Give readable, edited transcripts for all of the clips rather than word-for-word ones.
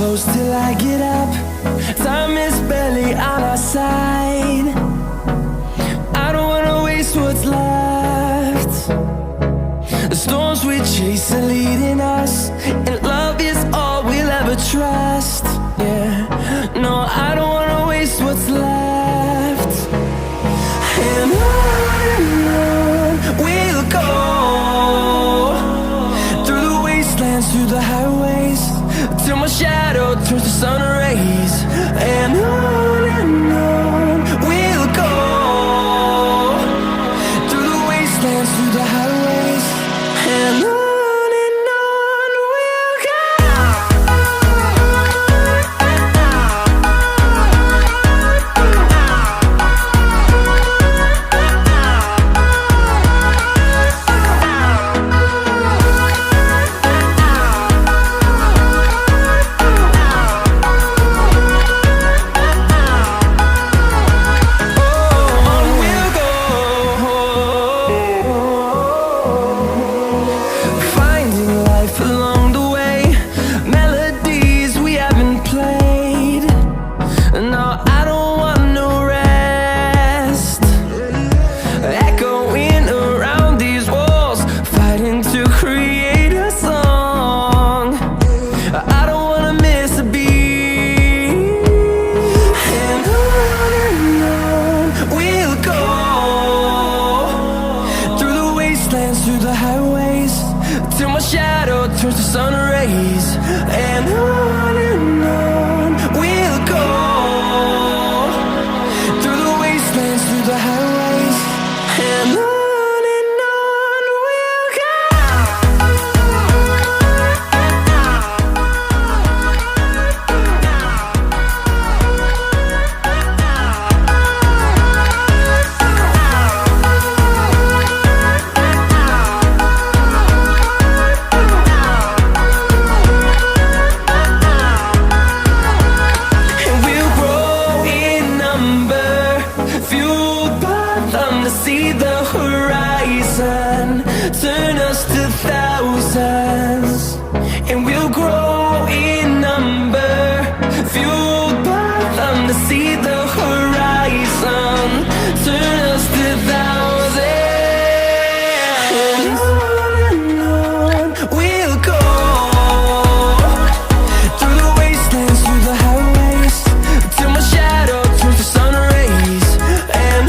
close till I get up. Time is barely on our side. I don't wanna waste what's left. The storms we chase are leading us, and love is all we'll ever trust. Yeah, no, I don't wanna waste what's left. And on we'll go, through the wastelands, through the highways, till my shadow turns to sun rays. And on we'll go, through the wastelands, through the highways, and on we'll go. Through the highways, till my shadow turns to sun rays. And on we'll go, through the wastelands, through the highways, and on we'll go. See the horizon turn us to thousands, and we'll grow in number, fueled by them. To see the horizon turn us to thousands, and on we'll go, through the wastelands, through the highways, till my shadow turns to sun rays. And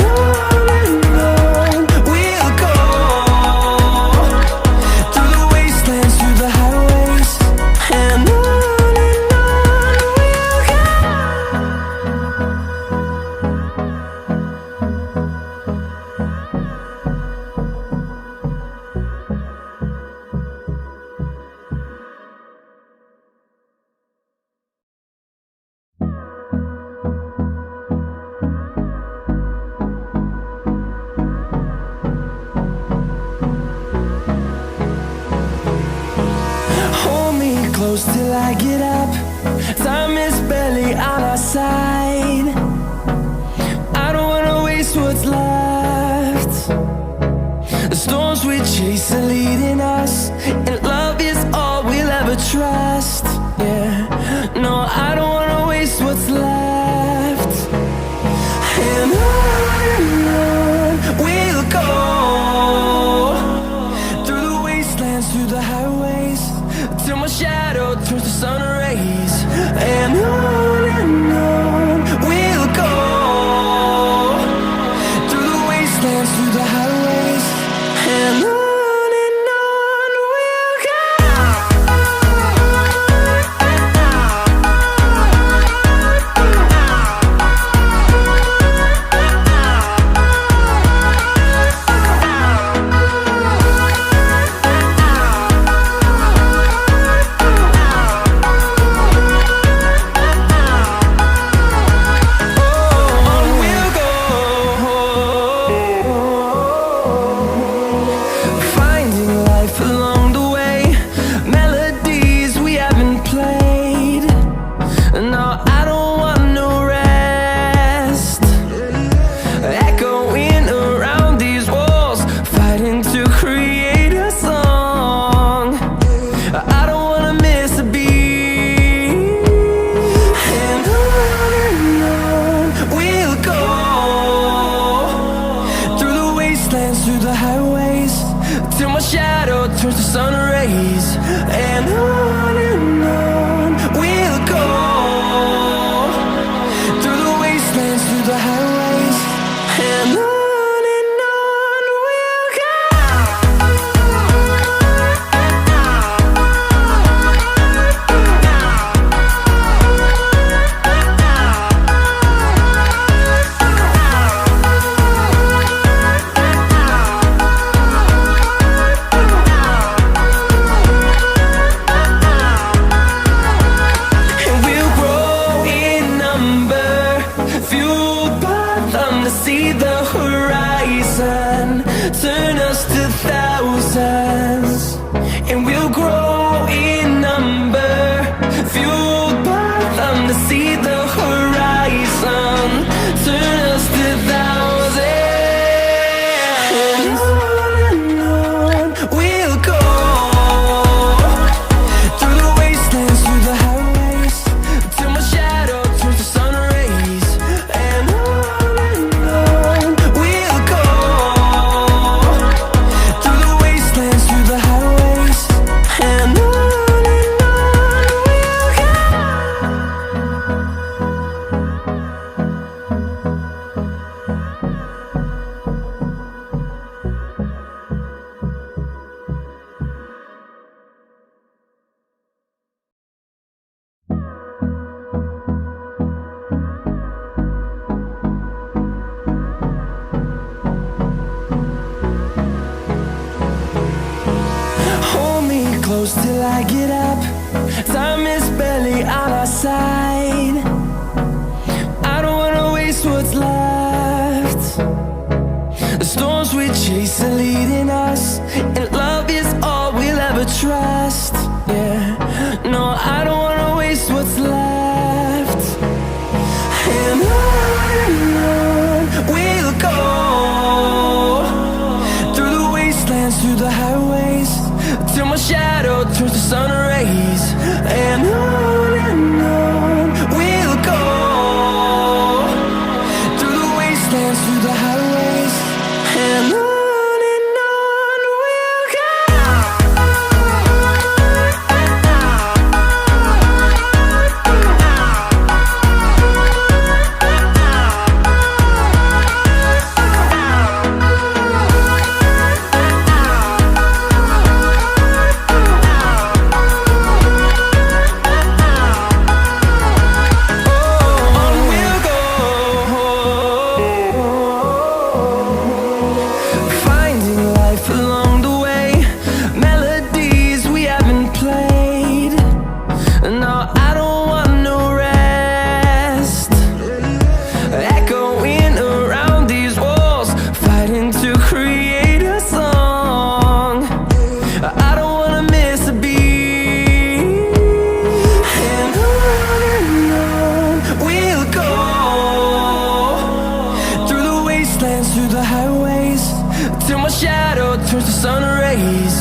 close till I get up. Time is barely on our side. I don't wanna waste what's left. The storms we chase are leading us, and love is all we'll ever trust. Yeah, no, I don't wanna waste what's left. And on we'll go, through the wastelands, through the highways, till my shadow turns to sun rays. And on we'll go, through the wastelands, through the highways, and on we'll go. horizons, and we'll grow in number, fueled by them to see the horizon, turn us to thousands. And on we'll go, through the wastelands, through the highways, till my shadow turns to sun rays. And on we'll go, through the wastelands, through the highways. And on we'll go. Hold me close till I get up. Time is barely on our side. I don't wanna waste what's left. The storms we chase are leading us, and love is all we'll ever trust. Yeah, no, I don't wanna waste what's left. And on we'll go, through the wastelands, through the highways, till my shadow turns to sun rays. And on we'll go, through the wastelands, through the highways. And on we'll go. On we'll go, finding life along the way, melodies we haven't played. No, I don't want no rest, echoing around these walls, fighting to create a song. I don't wanna miss a beat. And on we'll go, through the wastelands, through the highways, till my shadow turns to sun rays.